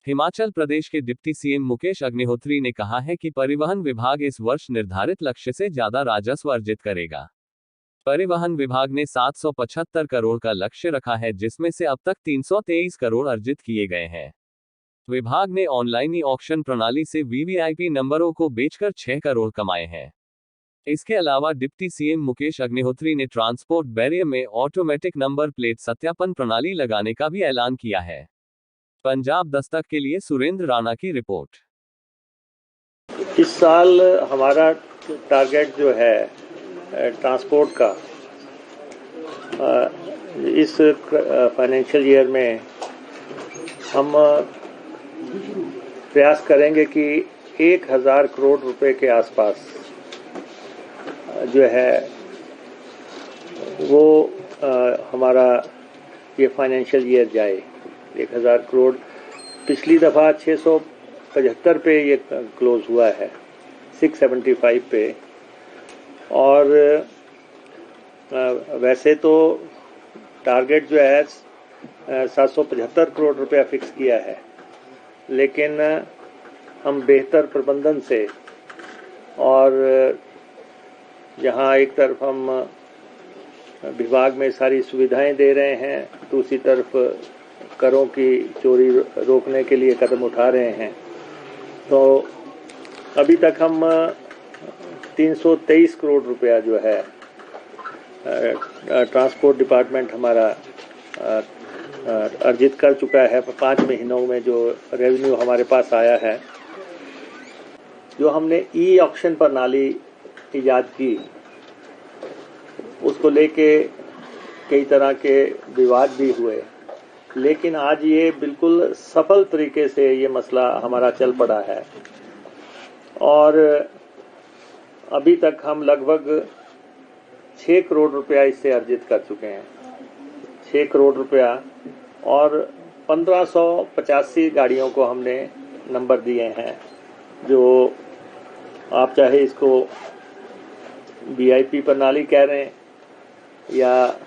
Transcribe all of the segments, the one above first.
हिमाचल प्रदेश के deputy CM Mukesh Agnihotri ने कहा है कि परिवहन विभाग इस वर्ष निर्धारित लक्ष्य से ज्यादा राजस्व अर्जित करेगा। परिवहन विभाग ने 775 करोड़ का लक्ष्य रखा है, जिसमें से अब तक 323 करोड़ अर्जित किए गए हैं। विभाग ने ऑनलाइन ई ऑक्शन प्रणाली से वीवीआईपी नंबरों को बेचकर 6 करोड़ कमाए हैं। इसके अलावा डिप्टी सीएम मुकेश अग्निहोत्री ने ट्रांसपोर्ट बैरियर में ऑटोमेटिक नंबर प्लेट सत्यापन प्रणाली लगाने का भी ऐलान किया है। पंजाब दस्तक के लिए सुरेंद्र राणा की रिपोर्ट। इस साल हमारा टारगेट जो है ट्रांसपोर्ट का, इस फाइनेंशियल ईयर में हम प्रयास करेंगे कि 1000 करोड़ रुपए के आसपास जो है वो हमारा ये फाइनेंशियल ईयर जाए। 1000 करोड़ पिछली दफ़ा 675 पे ये क्लोज हुआ है, 675 पे। और वैसे तो टारगेट जो है 775 करोड़ रुपया फिक्स किया है, लेकिन हम बेहतर प्रबंधन से और जहां एक तरफ हम विभाग में सारी सुविधाएं दे रहे हैं, दूसरी तरफ करों की चोरी रोकने के लिए कदम उठा रहे हैं, तो अभी तक हम 323 करोड़ रुपया जो है ट्रांसपोर्ट डिपार्टमेंट हमारा अर्जित कर चुका है। 5 महीनों में जो रेवेन्यू हमारे पास आया है, जो हमने ई ऑक्शन प्रणाली इजाद की, उसको लेके कई तरह के विवाद भी हुए, लेकिन आज ये बिल्कुल सफल तरीके से ये मसला हमारा चल पड़ा है और अभी तक हम लगभग 6 करोड़ रुपया इससे अर्जित कर चुके हैं। 6 करोड़ रुपया और 1585 गाड़ियों को हमने नंबर दिए हैं, जो आप चाहे इसको वीआईपी प्रणाली कह रहे हैं या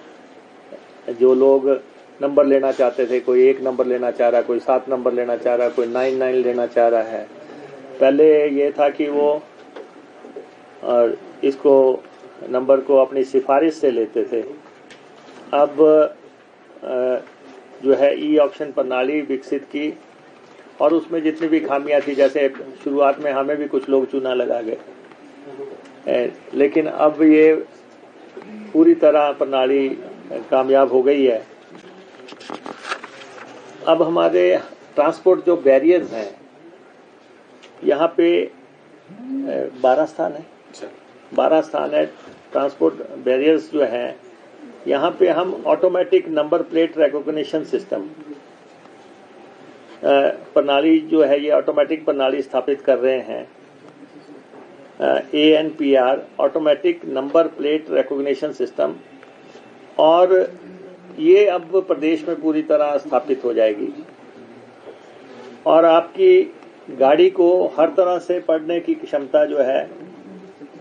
जो लोग नंबर लेना चाहते थे, कोई 1 नंबर लेना चाह रहा, कोई 7 नंबर लेना चाह रहा, कोई 99 लेना चाह रहा है। पहले ये था कि वो इसको नंबर को अपनी सिफारिश से लेते थे। अब जो है ई ऑक्शन प्रणाली विकसित की और उसमें जितनी भी खामियां थी, जैसे शुरुआत में हमें भी कुछ लोग चूना लगा गए, लेकिन अब ये पूरी तरह प्रणाली कामयाब हो गई है। अब हमारे ट्रांसपोर्ट जो बैरियर्स हैं, यहाँ पे 12 स्थान है, 12 स्थान है ट्रांसपोर्ट बैरियर्स जो हैं। यहाँ पे हम automatic number plate recognition system प्रणाली जो है, ये ऑटोमेटिक प्रणाली स्थापित कर रहे हैं। ANPR automatic number plate recognition system, और ये अब प्रदेश में पूरी तरह स्थापित हो जाएगी और आपकी गाड़ी को हर तरह से पढ़ने की क्षमता जो है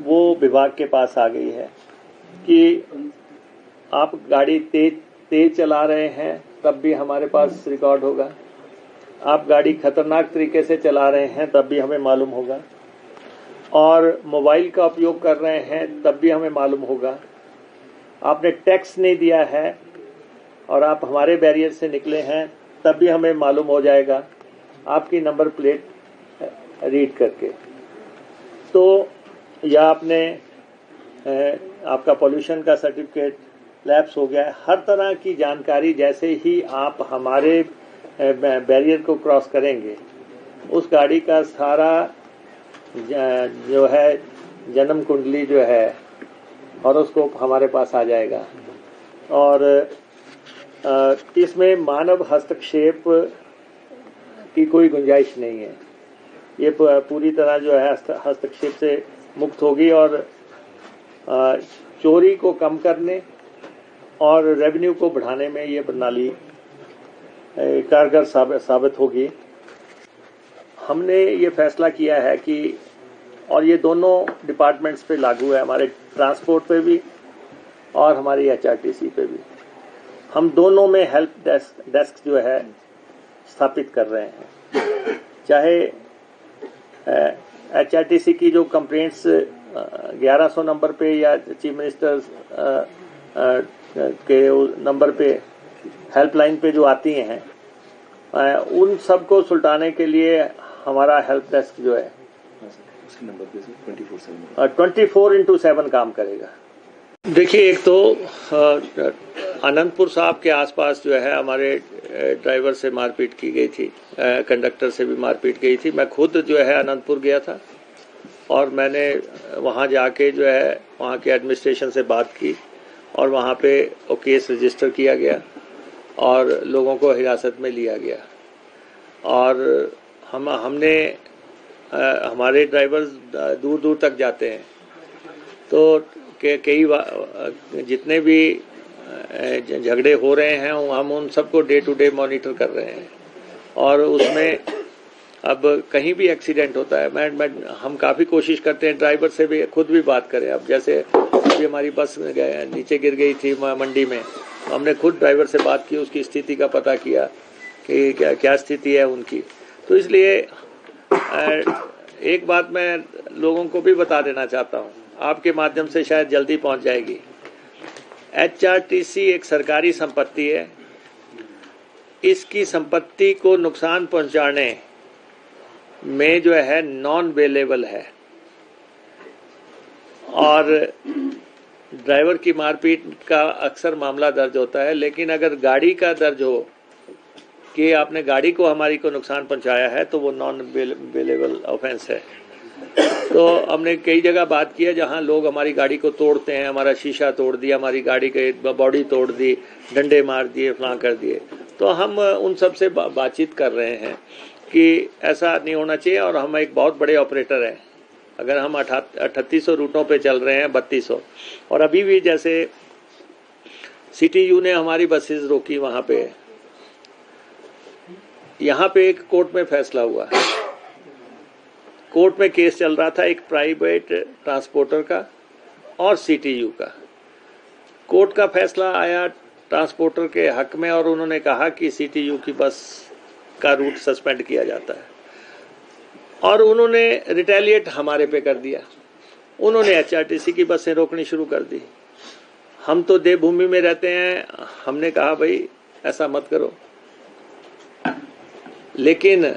वो विभाग के पास आ गई है कि आप गाड़ी तेज चला रहे हैं तब भी हमारे पास रिकॉर्ड होगा, आप गाड़ी खतरनाक तरीके से चला रहे हैं तब भी हमें मालूम होगा, और मोबाइल का उपयोग कर रहे हैं तब भी हमें मालूम होगा। आपने टैक्स नहीं दिया है और आप हमारे बैरियर से निकले हैं तब भी हमें मालूम हो जाएगा आपकी नंबर प्लेट रीड करके। तो या आपने आपका पॉल्यूशन का सर्टिफिकेट लैप्स हो गया है, हर तरह की जानकारी जैसे ही आप हमारे बैरियर को क्रॉस करेंगे, उस गाड़ी का सारा जो है जन्म कुंडली जो है हॉरोस्कोप हमारे पास आ जाएगा। और इसमें मानव हस्तक्षेप की कोई गुंजाइश नहीं है, ये पूरी तरह जो है हस्तक्षेप से मुक्त होगी और चोरी को कम करने और रेवेन्यू को बढ़ाने में ये प्रणाली कारगर साबित होगी। हमने ये फैसला किया है कि, और ये दोनों डिपार्टमेंट्स पे लागू है, हमारे ट्रांसपोर्ट पे भी और हमारी HRTC पे भी, हम दोनों में हेल्प डेस्क जो है स्थापित कर रहे हैं। चाहे HRTC की जो कंप्लेंट्स 1100 नंबर पे या चीफ मिनिस्टर के नंबर पे हेल्पलाइन पे जो आती हैं, उन सब को सुलटाने के लिए हमारा हेल्प डेस्क जो है 24/7 काम करेगा। देखिए, एक तो अनंतपुर साहब के आसपास जो है हमारे ड्राइवर से मारपीट की गई थी, कंडक्टर से भी मारपीट गई थी। मैं खुद जो है अनंतपुर गया था और मैंने वहाँ जाके जो है वहाँ के एडमिनिस्ट्रेशन से बात की और वहाँ पे वो केस रजिस्टर किया गया और लोगों को हिरासत में लिया गया। और हमने हमारे ड्राइवर्स दूर दूर तक जाते हैं, तो कई जितने भी झगड़े हो रहे हैं हम उन सबको डे टू डे मॉनिटर कर रहे हैं। और उसमें अब कहीं भी एक्सीडेंट होता है, हम काफ़ी कोशिश करते हैं ड्राइवर से भी खुद भी बात करें। अब जैसे अभी हमारी बस नीचे गिर गई थी मंडी में, हमने खुद ड्राइवर से बात की, उसकी स्थिति का पता किया कि क्या स्थिति है उनकी। तो इसलिए एक बात मैं लोगों को भी बता देना चाहता हूँ, आपके माध्यम से शायद जल्दी पहुँच जाएगी। HRTC एक सरकारी संपत्ति है, इसकी संपत्ति को नुकसान पहुंचाने में जो है नॉन बेलेबल है। और ड्राइवर की मारपीट का अक्सर मामला दर्ज होता है, लेकिन अगर गाड़ी का दर्ज हो कि आपने गाड़ी को हमारी को नुकसान पहुंचाया है तो वो नॉन बेलेबल ऑफेंस है। तो हमने कई जगह बात की है जहां लोग हमारी गाड़ी को तोड़ते हैं, हमारा शीशा तोड़ दिया, हमारी गाड़ी के बॉडी तोड़ दी, डंडे मार दिए, फलां कर दिए। तो हम उन सब से बातचीत कर रहे हैं कि ऐसा नहीं होना चाहिए। और हम एक बहुत बड़े ऑपरेटर हैं, अगर हम 3800 रूटों पे चल रहे हैं, 3200, और अभी भी जैसे CTU ने हमारी बसेस रोकी वहाँ पे, यहाँ पे एक कोर्ट में फैसला हुआ, कोर्ट में केस चल रहा था एक प्राइवेट ट्रांसपोर्टर का और CTU का। कोर्ट का फैसला आया ट्रांसपोर्टर के हक में और उन्होंने कहा कि CTU की बस का रूट सस्पेंड किया जाता है, और उन्होंने रिटेलिएट हमारे पे कर दिया। उन्होंने HRTC की बसें रोकनी शुरू कर दी। हम तो देवभूमि में रहते हैं, हमने कहा भाई ऐसा मत करो, लेकिन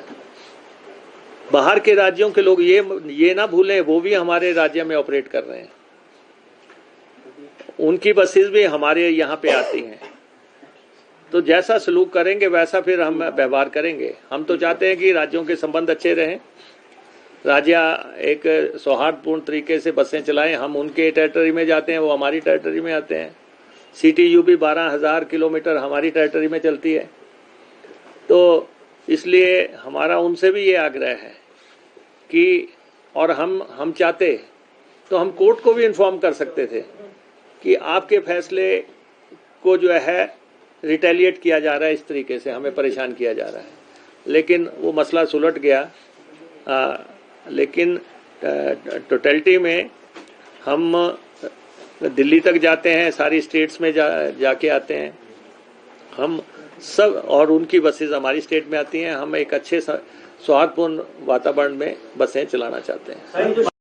बाहर के राज्यों के लोग ये ना भूलें, वो भी हमारे राज्य में ऑपरेट कर रहे हैं, उनकी बसेस भी हमारे यहाँ पे आती हैं। तो जैसा सलूक करेंगे वैसा फिर हम व्यवहार करेंगे। हम तो चाहते हैं कि राज्यों के संबंध अच्छे रहें, राज्य एक सौहार्दपूर्ण तरीके से बसें चलाएं। हम उनके टेरिटरी में जाते हैं, वो हमारी टेरिटरी में आते हैं। CTU भी 12,000 किलोमीटर हमारी टेरिटरी में चलती है। तो इसलिए हमारा उनसे भी ये आग्रह है कि, और हम चाहते तो हम कोर्ट को भी इन्फॉर्म कर सकते थे कि आपके फैसले को जो है रिटेलिएट किया जा रहा है, इस तरीके से हमें परेशान किया जा रहा है, लेकिन वो मसला सुलट गया। लेकिन टोटलिटी में हम दिल्ली तक जाते हैं, सारी स्टेट्स में जाके आते हैं हम सब, और उनकी बसेस हमारी स्टेट में आती हैं। हम एक अच्छे सौहार्दपूर्ण वातावरण में बसें चलाना चाहते हैं।